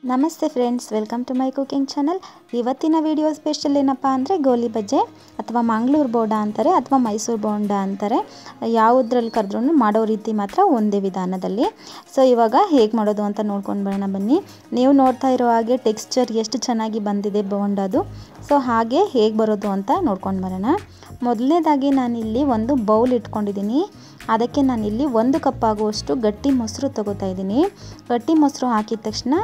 ನಮಸ್ತೆ friends, welcome to my cooking channel. ಇವತ್ತಿನ video special ಏನಪ್ಪ ಅಂದರೆ ಗೋಲಿ ಬಜ್ಜೆ ಅಥವಾ ಮಂಗಳೂರು ಬೋಂಡ ಅಂತಾರೆ ಅಥವಾ ಮೈಸೂರು ಬೋಂಡ ಅಂತಾರೆ. ಯಾವುದ್ರಲ್ಲಿ ಕರೆದ್ರೂ ಮಾಡೋ ರೀತಿ ಮಾತ್ರ ಒಂದೇ ವಿಧಾನದಲ್ಲಿ. ಸೊ ಇವಾಗ ಹೇಗೆ ಮಾಡೋದು ಅಂತ ನೋಡ್ಕೊಂಡು ಬರೋಣ ಬನ್ನಿ. ನೀವು ನೋಡ್ತಾ ಇರೋ ಹಾಗೆ ಟೆಕ್ಸ್ಚರ್ ಎಷ್ಟು ಚೆನ್ನಾಗಿ ಬಂದಿದೆ ಬೋಂಡದು. ಸೊ ಹಾಗೆ ಹೇಗೆ ಬರೋದು ಅಂತ ನೋಡ್ಕೊಂಡು ಬರೋಣ. ಮೊದಲನೇದಾಗಿ ನಾನಿಲ್ಲಿ ಒಂದು ಬೌಲ್ ಇಟ್ಕೊಂಡಿದ್ದೀನಿ. ಅದಕ್ಕೆ ನಾನಿಲ್ಲಿ 1 ಕಪ್ ಆಗುವಷ್ಟು ಗಟ್ಟಿ ಮೊಸರು ತೊಗೋತಾ ಇದ್ದೀನಿ. ಗಟ್ಟಿ ಮೊಸರು ಹಾಕಿದ ತಕ್ಷಣ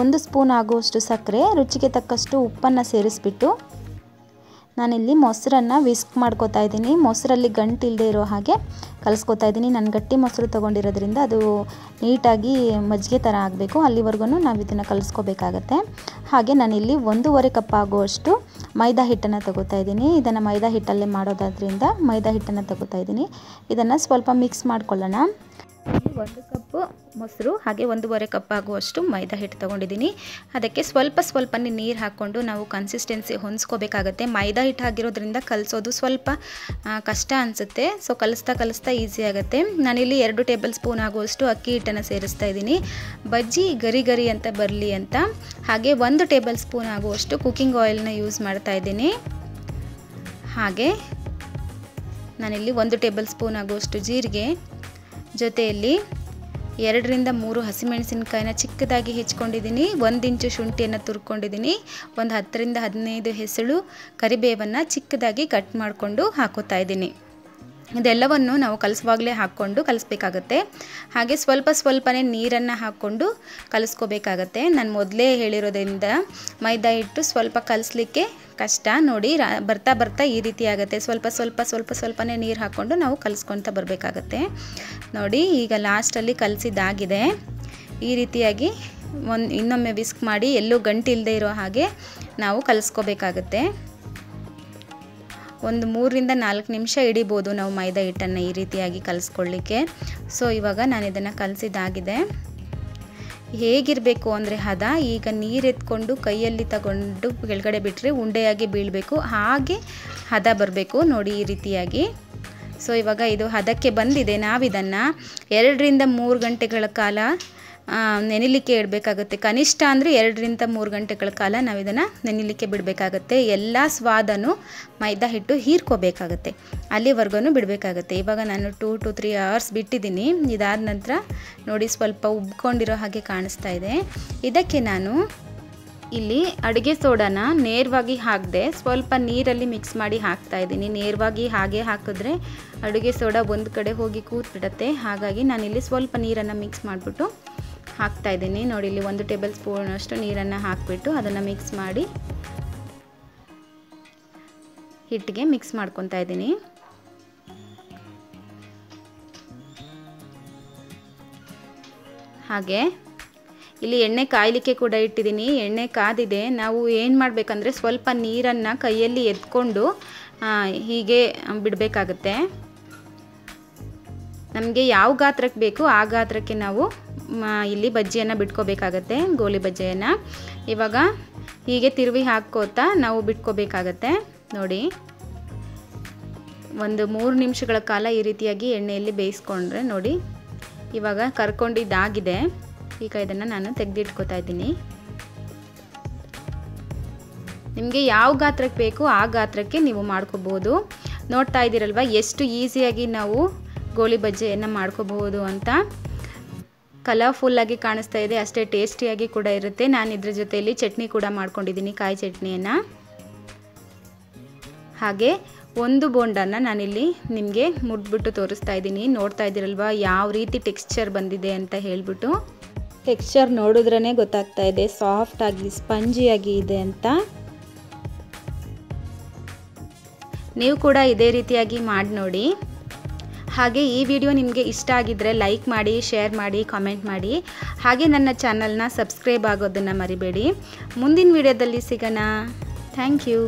1 ಸ್ಪೂನ್ ಆಗುವಷ್ಟು ಸಕ್ಕರೆ, ರುಚಿಗೆ ತಕ್ಕಷ್ಟು ಉಪ್ಪನ್ನು ಸೇರಿಸ್ಬಿಟ್ಟು ನಾನಿಲ್ಲಿ ಮೊಸರನ್ನು ವಿಸ್ಕ್ ಮಾಡ್ಕೋತಾ ಇದ್ದೀನಿ. ಮೊಸರಲ್ಲಿ ಗಂಟು ಇಲ್ಲದೆ ಇರೋ ಹಾಗೆ ಕಲಿಸ್ಕೊತಾ ಇದ್ದೀನಿ. ನಾನು ಗಟ್ಟಿ ಮೊಸರು ತೊಗೊಂಡಿರೋದ್ರಿಂದ ಅದು ನೀಟಾಗಿ ಮಜ್ಜಿಗೆ ಥರ ಆಗಬೇಕು. ಅಲ್ಲಿವರೆಗೂ ನಾವು ಇದನ್ನು ಕಲಿಸ್ಕೋಬೇಕಾಗತ್ತೆ. ಹಾಗೆ ನಾನಿಲ್ಲಿ 1.5 ಕಪ್ ಆಗುವಷ್ಟು ಮೈದಾ ಹಿಟ್ಟನ್ನು ತೊಗೋತಾ ಇದ್ದೀನಿ. ಇದನ್ನು ಮೈದಾ ಹಿಟ್ಟಲ್ಲೇ ಮಾಡೋದಾದ್ರಿಂದ ಮೈದಾ ಹಿಟ್ಟನ್ನು ತೊಗೋತಾ ಇದ್ದೀನಿ. ಇದನ್ನು ಸ್ವಲ್ಪ ಮಿಕ್ಸ್ ಮಾಡ್ಕೊಳ್ಳೋಣ. 1 ಕಪ್ ಮೊಸರು ಹಾಗೆ 1.5 ಕಪ್ ಆಗುವಷ್ಟು ಮೈದಾ ಹಿಟ್ಟು ತೊಗೊಂಡಿದ್ದೀನಿ. ಅದಕ್ಕೆ ಸ್ವಲ್ಪನೇ ನೀರು ಹಾಕ್ಕೊಂಡು ನಾವು ಕನ್ಸಿಸ್ಟೆನ್ಸಿ ಹೊಂದ್ಸ್ಕೋಬೇಕಾಗತ್ತೆ. ಮೈದಾ ಹಿಟ್ಟು ಆಗಿರೋದ್ರಿಂದ ಕಲಿಸೋದು ಸ್ವಲ್ಪ ಕಷ್ಟ ಅನಿಸುತ್ತೆ. ಸೊ ಕಲಿಸ್ತಾ ಈಸಿ ಆಗುತ್ತೆ. ನಾನಿಲ್ಲಿ 2 ಟೇಬಲ್ ಸ್ಪೂನ್ ಆಗುವಷ್ಟು ಅಕ್ಕಿ ಹಿಟ್ಟನ್ನು ಸೇರಿಸ್ತಾ ಇದ್ದೀನಿ, ಬಜ್ಜಿ ಗರಿ ಅಂತ ಬರಲಿ ಅಂತ. ಹಾಗೆ 1 ಟೇಬಲ್ ಸ್ಪೂನ್ ಆಗುವಷ್ಟು ಕುಕ್ಕಿಂಗ್ ಆಯಿಲ್ನ ಯೂಸ್ ಮಾಡ್ತಾ ಇದ್ದೀನಿ. ಹಾಗೆ ನಾನಿಲ್ಲಿ 1 ಟೇಬಲ್ ಸ್ಪೂನ್ ಆಗುವಷ್ಟು ಜೀರಿಗೆ, ಜೊತೆಯಲ್ಲಿ 2 ರಿಂದ 3 ಹಸಿಮೆಣಸಿನಕಾಯಿನ ಚಿಕ್ಕದಾಗಿ ಹೆಚ್ಚಿಕೊಂಡಿದ್ದೀನಿ, 1 ಇಂಚು ಶುಂಠಿಯನ್ನು ತುರ್ಕೊಂಡಿದ್ದೀನಿ, ಒಂದು 10 ರಿಂದ 15 ಹೆಸಳು ಕರಿಬೇವನ್ನು ಚಿಕ್ಕದಾಗಿ ಕಟ್ ಮಾಡಿಕೊಂಡು ಹಾಕೋತಾ ಇದ್ದೀನಿ. ಇದೆಲ್ಲವನ್ನು ನಾವು ಕಲಿಸುವಾಗಲೇ ಹಾಕ್ಕೊಂಡು ಕಲಿಸ್ಬೇಕಾಗತ್ತೆ. ಹಾಗೆ ಸ್ವಲ್ಪನೇ ನೀರನ್ನು ಹಾಕ್ಕೊಂಡು ಕಲಿಸ್ಕೋಬೇಕಾಗತ್ತೆ. ನಾನು ಮೊದಲೇ ಹೇಳಿರೋದ್ರಿಂದ ಮೈದಾ ಹಿಟ್ಟು ಸ್ವಲ್ಪ ಕಲಿಸ್ಲಿಕ್ಕೆ ಕಷ್ಟ. ನೋಡಿ ಬರ್ತಾ ಈ ರೀತಿ ಆಗುತ್ತೆ. ಸ್ವಲ್ಪನೇ ನೀರು ಹಾಕ್ಕೊಂಡು ನಾವು ಕಲಿಸ್ಕೊಳ್ತಾ ಬರಬೇಕಾಗತ್ತೆ. ನೋಡಿ ಈಗ ಲಾಸ್ಟಲ್ಲಿ ಕಲಿಸಿದ್ದಾಗಿದೆ. ಈ ರೀತಿಯಾಗಿ ಇನ್ನೊಮ್ಮೆ ವಿಸ್ಕ್ ಮಾಡಿ ಎಲ್ಲೂ ಗಂಟು ಇಲ್ಲದೆ ಇರೋ ಹಾಗೆ ನಾವು ಕಲಿಸ್ಕೋಬೇಕಾಗತ್ತೆ. ಒಂದು 3 ರಿಂದ 4 ನಿಮಿಷ ಹಿಡಿಬೋದು ನಾವು ಮೈದಾ ಹಿಟ್ಟನ್ನು ಈ ರೀತಿಯಾಗಿ ಕಲಿಸ್ಕೊಳ್ಳಿಕ್ಕೆ. ಸೊ ಇವಾಗ ನಾನು ಇದನ್ನು ಕಲಿಸಿದ್ದಾಗಿದೆ. ಹೇಗಿರಬೇಕು ಅಂದರೆ ಹದ, ಈಗ ನೀರು ಎತ್ಕೊಂಡು ಕೈಯಲ್ಲಿ ತಗೊಂಡು ಕೆಳಗಡೆ ಬಿಟ್ಟರೆ ಉಂಡೆಯಾಗಿ ಬೀಳಬೇಕು, ಹಾಗೆ ಹದ ಬರಬೇಕು. ನೋಡಿ ಈ ರೀತಿಯಾಗಿ. ಸೊ ಇವಾಗ ಇದು ಹದಕ್ಕೆ ಬಂದಿದೆ. ನಾವಿದನ್ನು 2 ರಿಂದ 3 ಗಂಟೆಗಳ ಕಾಲ ನೆನೆಲಿಕ್ಕೆ ಇಡಬೇಕಾಗುತ್ತೆ. ಕನಿಷ್ಠ ಅಂದರೆ 2 ರಿಂದ 3 ಗಂಟೆಗಳ ಕಾಲ ನಾವು ಇದನ್ನು ನೆನೆಲಿಕ್ಕೆ ಬಿಡಬೇಕಾಗತ್ತೆ. ಎಲ್ಲ ಸ್ವಾದನ್ನು ಮೈದಾ ಹಿಟ್ಟು ಹೀರ್ಕೋಬೇಕಾಗತ್ತೆ, ಅಲ್ಲಿವರೆಗೂ ಬಿಡಬೇಕಾಗತ್ತೆ. ಇವಾಗ ನಾನು 2 to 3 hours ಬಿಟ್ಟಿದ್ದೀನಿ. ಇದಾದ ನಂತರ ನೋಡಿ ಸ್ವಲ್ಪ ಉಬ್ಕೊಂಡಿರೋ ಹಾಗೆ ಕಾಣಿಸ್ತಾ ಇದೆ. ಇದಕ್ಕೆ ನಾನು ಇಲ್ಲಿ ಅಡುಗೆ ಸೋಡಾನ ನೇರವಾಗಿ ಹಾಕದೆ ಸ್ವಲ್ಪ ನೀರಲ್ಲಿ ಮಿಕ್ಸ್ ಮಾಡಿ ಹಾಕ್ತಾ ಇದ್ದೀನಿ. ನೇರವಾಗಿ ಹಾಗೆ ಹಾಕಿದ್ರೆ ಅಡುಗೆ ಸೋಡಾ ಒಂದು ಕಡೆ ಹೋಗಿ ಕೂತ್ಬಿಡುತ್ತೆ. ಹಾಗಾಗಿ ನಾನಿಲ್ಲಿ ಸ್ವಲ್ಪ ನೀರನ್ನು ಮಿಕ್ಸ್ ಮಾಡಿಬಿಟ್ಟು ಹಾಕ್ತಾ ಇದ್ದೀನಿ. ನೋಡಿ ಇಲ್ಲಿ 1 ಟೇಬಲ್ ಸ್ಪೂನ್ ಅಷ್ಟು ನೀರನ್ನು ಹಾಕಿಬಿಟ್ಟು ಅದನ್ನು ಮಿಕ್ಸ್ ಮಾಡಿ ಹಿಟ್ಟಿಗೆ ಮಿಕ್ಸ್ ಮಾಡ್ಕೊತಾ ಇದ್ದೀನಿ. ಹಾಗೆ ಇಲ್ಲಿ ಎಣ್ಣೆ ಕಾಯಲಿಕ್ಕೆ ಕೂಡ ಇಟ್ಟಿದ್ದೀನಿ. ಎಣ್ಣೆ ಕಾದಿದೆ. ನಾವು ಏನು ಮಾಡಬೇಕಂದ್ರೆ ಸ್ವಲ್ಪ ನೀರನ್ನು ಕೈಯಲ್ಲಿ ಎತ್ಕೊಂಡು ಹೀಗೆ ಬಿಡಬೇಕಾಗತ್ತೆ. ನಮಗೆ ಯಾವ ಗಾತ್ರಕ್ಕೆ ಬೇಕು ಆ ಗಾತ್ರಕ್ಕೆ ನಾವು ಇಲ್ಲಿ ಬಜ್ಜಿಯನ್ನು ಬಿಟ್ಕೋಬೇಕಾಗತ್ತೆ, ಗೋಲಿ ಬಜ್ಜಿಯನ್ನು. ಇವಾಗ ಹೀಗೆ ತಿರುವಿ ಹಾಕೋತಾ ನಾವು ಬಿಟ್ಕೋಬೇಕಾಗತ್ತೆ. ನೋಡಿ ಒಂದು 3 ನಿಮಿಷಗಳ ಕಾಲ ಈ ರೀತಿಯಾಗಿ ಎಣ್ಣೆಯಲ್ಲಿ ಬೇಯಿಸ್ಕೊಂಡ್ರೆ ನೋಡಿ ಇವಾಗ ಕರ್ಕೊಂಡಿದ್ದಾಗಿದೆ. ಈಗ ಇದನ್ನು ನಾನು ತೆಗೆದಿಟ್ಕೋತಾ ಇದ್ದೀನಿ. ನಿಮಗೆ ಯಾವ ಗಾತ್ರಕ್ಕೆ ಬೇಕು ಆ ಗಾತ್ರಕ್ಕೆ ನೀವು ಮಾಡ್ಕೋಬೋದು. ನೋಡ್ತಾ ಇದ್ದೀರಲ್ವ ಎಷ್ಟು ಈಸಿಯಾಗಿ ನಾವು ಗೋಲಿ ಬಜ್ಜಿಯನ್ನು ಮಾಡ್ಕೋಬಹುದು ಅಂತ. ಕಲರ್ಫುಲ್ಲಾಗಿ ಕಾಣಿಸ್ತಾ ಇದೆ, ಅಷ್ಟೇ ಟೇಸ್ಟಿಯಾಗಿ ಕೂಡ ಇರುತ್ತೆ. ನಾನು ಇದ್ರ ಜೊತೆಯಲ್ಲಿ ಚಟ್ನಿ ಕೂಡ ಮಾಡ್ಕೊಂಡಿದ್ದೀನಿ, ಕಾಯಿ ಚಟ್ನಿಯನ್ನು. ಹಾಗೆ ಒಂದು ಬೋಂಡನ್ನು ನಾನಿಲ್ಲಿ ನಿಮಗೆ ಮುಟ್ಬಿಟ್ಟು ತೋರಿಸ್ತಾ ಇದ್ದೀನಿ. ನೋಡ್ತಾ ಇದ್ದೀರಲ್ವ ಯಾವ ರೀತಿ ಟೆಕ್ಸ್ಚರ್ ಬಂದಿದೆ ಅಂತ ಹೇಳ್ಬಿಟ್ಟು. ಟೆಕ್ಸ್ಚರ್ ನೋಡಿದ್ರೇ ಗೊತ್ತಾಗ್ತಾ ಇದೆ ಸಾಫ್ಟಾಗಿ ಸ್ಪಂಜಿಯಾಗಿ ಇದೆ ಅಂತ. ನೀವು ಕೂಡ ಇದೇ ರೀತಿಯಾಗಿ ಮಾಡಿ ನೋಡಿ. ಹಾಗೆ ಈ ವಿಡಿಯೋ ನಿಮಗೆ ಇಷ್ಟ ಆಗಿದ್ದರೆ ಲೈಕ್ ಮಾಡಿ, ಶೇರ್ ಮಾಡಿ, ಕಾಮೆಂಟ್ ಮಾಡಿ. ಹಾಗೆ ನನ್ನ ಚಾನಲ್ನ ಸಬ್ಸ್ಕ್ರೈಬ್ ಆಗೋದನ್ನು ಮರಿಬೇಡಿ. ಮುಂದಿನ ವಿಡಿಯೋದಲ್ಲಿ ಸಿಗೋಣ. Thank you.